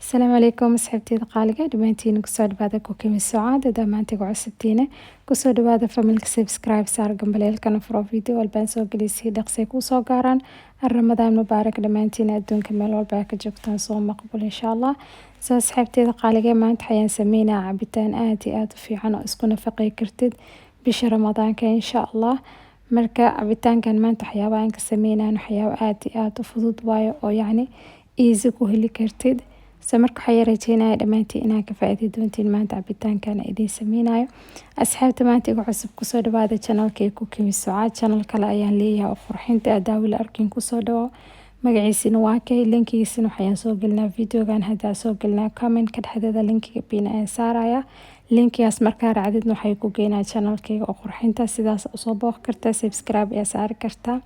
السلام عليكم asxaabteyda qaaliga dhamaantiin kusoo dhawaada Cooking Sucaad dhamaantiin cusubtiina kusoo dhawaada familka subscribe saar gambaleelkana furo video walbaan soo gelisay dhaqsi ku soo gaaraan Ramadaan mubaarak dhamaantiin adduunka meel walba ka joogtaan soo maqbul insha Allah soo asxaabteyda qaaliga maanta xayaan sameynaa cabitaan aad iyo aad u fiican oo isku nafaqay kartid bisha Ramadaanka insha Allah marka cabitaankan maanta waxyaabaha aan ka sameynaa waxyaabo aad iyo aad u fudud waayo oo yacni easy ku heli kartid marka waxaan rajeynayaa dhamaantiin inaad ka faa'iidi doontiin maanta cabitaankan idiin sameynayo asxaabta maanta igu cusub kusoo dhawaada channelka Cooking Sucaad channel kale ayaan leeyahay oo qurxinta adaawil arkin kusoo dhawo magaciisina waa kay linkigiisina waxaan soo gelinaa videogan hadda soo gelinaa comment ka dhexdeeda linkiga pina aan saaraya linkigaas markaa raacdidna waxay ku geynaa channelkayga oo qurxinta sidaas soo booq kartaa subscribe ayaa saari kartaa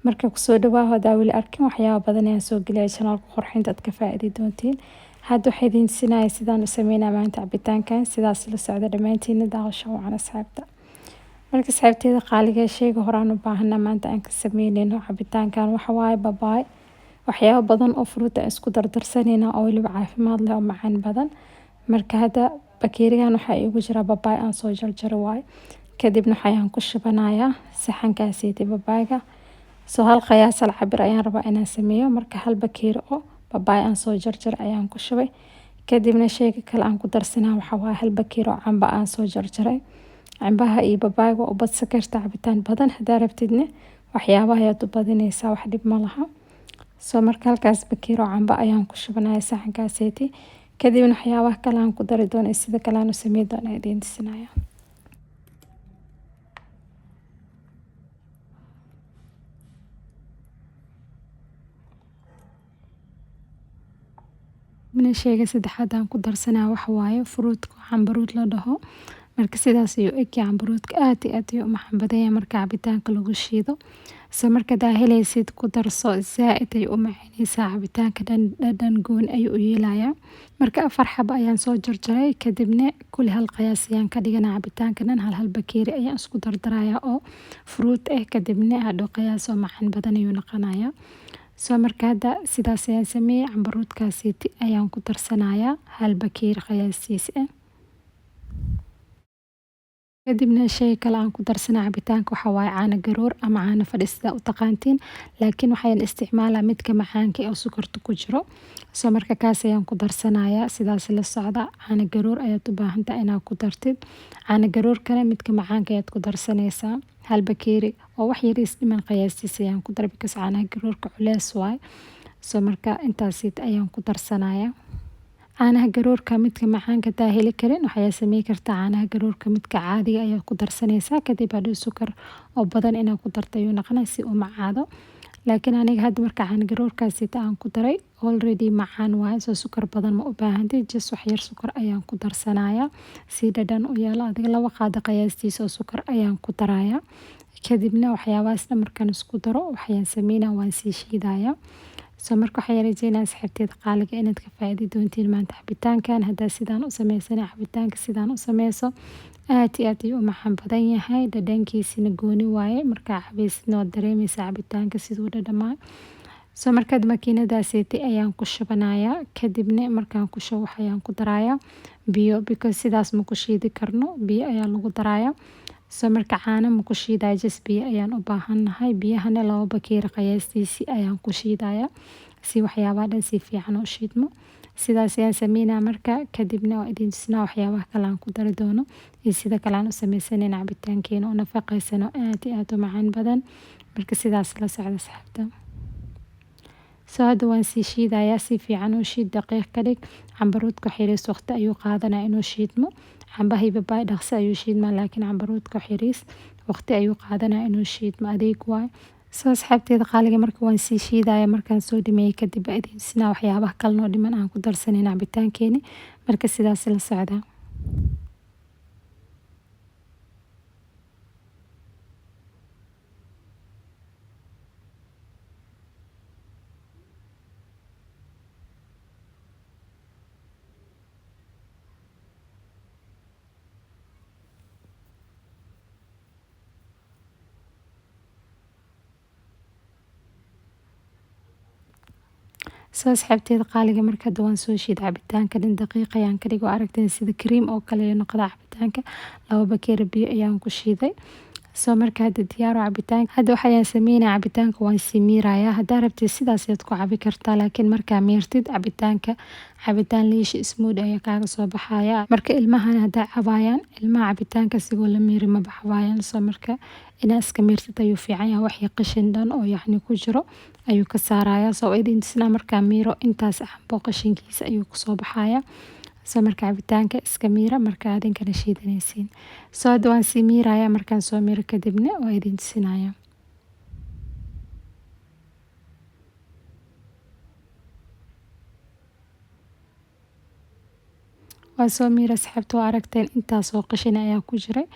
marka kusoo dhawaado adaawil arkin waxyaabo badan ayaan soo geliyay channelka qurxinta aad ka faa'iidi doontiin hadda waxay idin sinaya sidaan u sameynaa maanta cabitaankan sidaas la socda dhamaantiin daawasho wacan asxaabta marka asxaabteeda qaaliga shayga horaan u baahanaa maanta aan ka sameynayno cabitaankan waxa waaye babaay waxyaabo badan oo fruit ah isku dardarsanayna oo waliba caafimaad leh oo macaan badan marka hadda bakeerigan waxa igu jira babaay aan soo jarjaro waay kadibna waxaan ku shubanayaa saxankaasi babaayga soo hal qiyaas cabir ayaan rabaa inaan sameeyo marka hal bakeeri oo babaay aan soo jarjar ayaan ku shubay kadibna shayga kale aan ku darsanaa waxa waaye hal bakeeri oo camba aan soo jarjaray cambaha iyo babaayga oo badsa karta cabitaan badan hadaa rabtidna waxyaabaha ayaad u badinaysaa wax dhib ma laha soo marka halkaas bakeeri oo camba ayaan ku shubanayaa saxankaasi kadibna waxyaabaha kale aan ku dari doono sida kale aan u sameeyo doona idiin tusinaya من shayga saddexaad aan ku darsanaa waxa waaye fruutka cambaruud la dhaho marka sidaas ayuu eg yahay cambaruudka aad iyo aad ayuu u macaan badan yahay marka cabitaanka lagu shiido marka daa helaysid ku darso zaaid ayuu u macaanaysaa cabitaanka dhadhan goon ayuu u yeelayaa marka 4 xabo ayaan soo jarjaray kadibna kulli hal qiyaas ayaan ka dhiganaa cabitaanka dhan hal bakeeri ayaan isku dardarayaa oo fruit kadibna hadhow qiyaas oo macaan badan ayuu noqonayaa marka hadda sidaas ayaan sameeyay cambaruudkaasi ayaan ku darsanayaa hal bakeeri qiyaastiis kadibna shay kale aan ku darsanaa cabitaanka waxa waaye caano garoor ama caano fadhi sida u taqaantiin laakiin waxaan isticmaalaa midka macaanka oo sokorta ku jiro marka kaas ayaan ku darsanayaa sidaas la socda caano garoor ayaad u baahan tahay inaad ku dartid caano garoorkana midka macaanka ayaad ku darsanaysaa hal bakeeri oo wax yar is dhiman qiyaastiis ayaan ku daray because caanaha garoorka culeys waay marka intaas ayaan ku darsanayaa caanaha garoorka midka macaanka taa heli karin waxay sameey kartaa caanaha garoorka midka caadiga ayaa ku darsanaysaa kadib hadhow sukar oo badan inaad ku darto ayuu noqonaa si uu macaado laakiin aniga hadda marka caano garoorkaasi aan ku daray already macaan waaye sukar badan ma u baahantay just wax yar sukar ayaan ku darsanayaa si dhadhan u yeelo adiga 2 qaado qiyaastiisa oo sukar ayaan ku darayaa kadibna waxyaabahaas markaan isku daro waxaan sameynaa waan sii shiidayaa marka waxaan rajeynayaa asxaabteeda qaaliga inaad ka faa'iidi doontiin maanta cabitaankan hadda sidaan u sameysana cabitaanka sidaan u sameyso aad iyo aad ayuu u macaan badan yahay dhadhankiisina gooni waaye marka cabaysidna waad dareemaysaa cabitaanka siduu dhadhamaa markaad makiinadaasi ayaan ku shubanayaa kadibna markaan ku shubo waxaan ku darayaa biyo because sidaas ma ku shiidi karno biyo ayaa lagu darayaa marka caano ma ku shiidayo just biyo ayaan u baahanahay biyahana 2 bakeeri qiyaastiisi ayaan ku shiidayaa si waxyaabaha dhan si fiican u shiidmo sidaas ayaan sameynaa marka kadibna waa idin tusinaa waxyaabaha kale aan ku dari doono iyo sida kale aan u sameysanayna cabitaankeena oo nafaqaysan oo aad iyo aad u macaan badan marka sidaas la socda asxaabta hadda waan sii shiidayaa si fiican u shiid daqiiq ka dhig cambaruudka xiriis waqti ayuu qaadanaa inuu shiidmo cambaha babaay dhaqsi ayuu shiidmaa laakiin cambaruudka xiriis waqti ayuu qaadanaa inuu shiidmo adeeg waay asxaabteeda qaaliga marka waan sii shiidayaa markaan soo dhameeyay kadib idin sinaa waxyaabaha kale oo dhiman aan ku darsanayna cabitaankeeni marka sidaas la socda soo asxaabteeda qaaliga marka hadda waan soo shiiday cabitaanka dhan daqiiqa ayaan ka dhigay oo aragteen sida cream oo kale ayuu noqdaa cabitaanka 2 bakeeri biyo ayaan ku shiiday soo marka hadda diyaar oo cabitaanka hadda waxaan sameynaa cabitaanka waan sii miirayaa haddaa rabtid sidaas ayaad ku cabi kartaa laakiin markaa miirtid cabitaanka cabitaan liish smooth ayaa kaaga soo baxaya marka ilmahan haddaa cabaayaan ilmaha cabitaanka sigoo la miiri ma cabaayaan soo marka inaa iska miirtid ayuu fiican yahay wax qashin dhan oo yacni ku jiro ayuu ka saarayaa soo idin tusnaa markaa miiro intaas cambo qashinkiisa ayuu kusoo baxaya soo marka cabitaanka iska miira marka adinkana shiidanaysiin soo hadda waan sii miirayaa markaan soo miiro kadibna waa idin tusinaya waa soo miira asxaabta waa aragteen intaas oo qashin ayaa ku jiray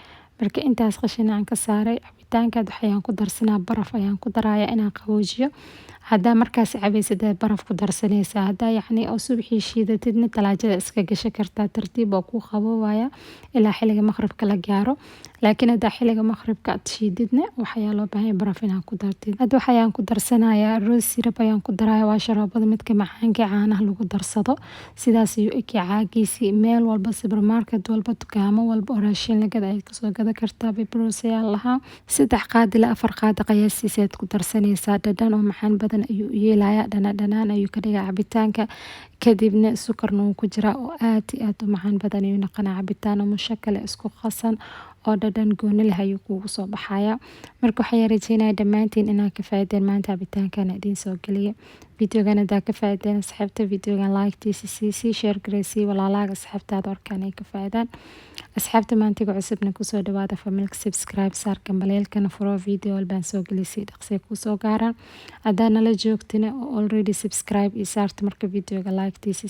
marka intaas qashin aan ka saaray cabitaanka waxaan ku darsanaa baraf ayaan ku darayaa inaan qaboojiyo haddaa markaas cabaysid baraf ku darsanaysaa haddaa yacni oo subaxii shiidatidna talaajada iska gashan kartaa tartiib oo ku qaboowaya ilaa xilliga maqribka la gaaro laakiin haddaa xilliga maqribka aad shiididna waxaa loo baahan yahay baraf inaad ku dartid hadda waxaan ku darsanayaa rose syrup ayaan ku darayaa waa sharoobada midka macaanka caanaha lagu darsado sidaas ayuu eki caagiisii meel walba supermarket walba dukaamo walba oo raashin lagada ay kasoo gada kartaa bibros ayaa lahaa 3 qaad ilaa 4 qaad qiyaastiisa aad ku darsanaysaa dhadhan oo macaan badan ayuu yeelayaa dhanaan ayuu ka dhigaa cabitaanka kadibna sukarna wuu ku jiraa oo aad iyo aad u macaan badan ayuu noqonaa cabitaan mushakale isku qasan oo dhadhan gooni leh ayuu kugu soo baxaya marka waxaan rajeynayaa dhammaantiin inaad ka faa'iideen maanta cabitaankan idin soo geliya videogan hadaa ka faa'iideen asxaabta videogan like-tiisa sii share gareysii walaalaaga asxaabtaada warkaan ay ka faa'iidaan asxaabta maantiga cusubna kusoo dhawaada familka subscribe saar gambaleelkana furo video walbaan soo gelisay dhaqsay kusoo gaaraan haddaa nala joogtina oo already subscribe iyo saarta marka videoga like-tiisa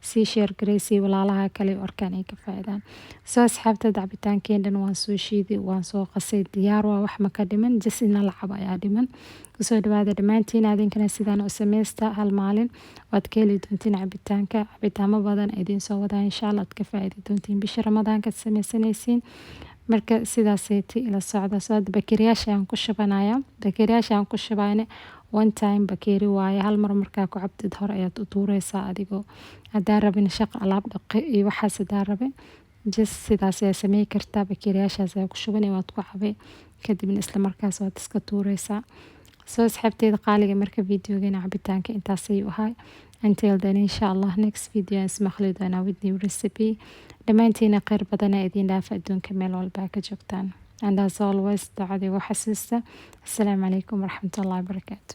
sii share gareysii walaalaha kale warkaan ay ka faa'iidaan soo asxaabta cabitaankeenan waan soo shiiday waan soo qasay diyaar waa wax ma ka dhiman jasina lacab ayaa dhiman kusoo dhawaada dhammaantiin adinkana sidaan u samaysta hal maalin waad ka heli doontiin cabitaamo badan idiin soo wadaa insha allah aad ka faa'iidi doontiin bisha ramadaanka aad samaysanaysiin marka sidaaseyti ila socda soo hadda bakeeriyaasha aan ku shubanaya bakeeriyaasha aan ku shubayna one time bakeeri waaye hal mar markaa ku cabtid hore ayaad u tuureysaa adigoo haddaa rabin shaqo alaab dhaqi iyo waxaas haddaa rabin just sidaas ayaa sameyn kartaa bakeeriyaashaas ayaa ku shubanay waad ku cabay kadibna isla markaas waad iska tuureysaa soo asxaabteeda qaaliga marka videogeena cabitaanka intaas ayuu ahay until then insha allah next video ismaqli doonaa with new recipe dhammaantiina kheyr badana idiin dhaafa adduunka meel walba ka joogtaan and as always dacadii u xasuusta assalaamu calaykum waraxmatullahi wabarakaatu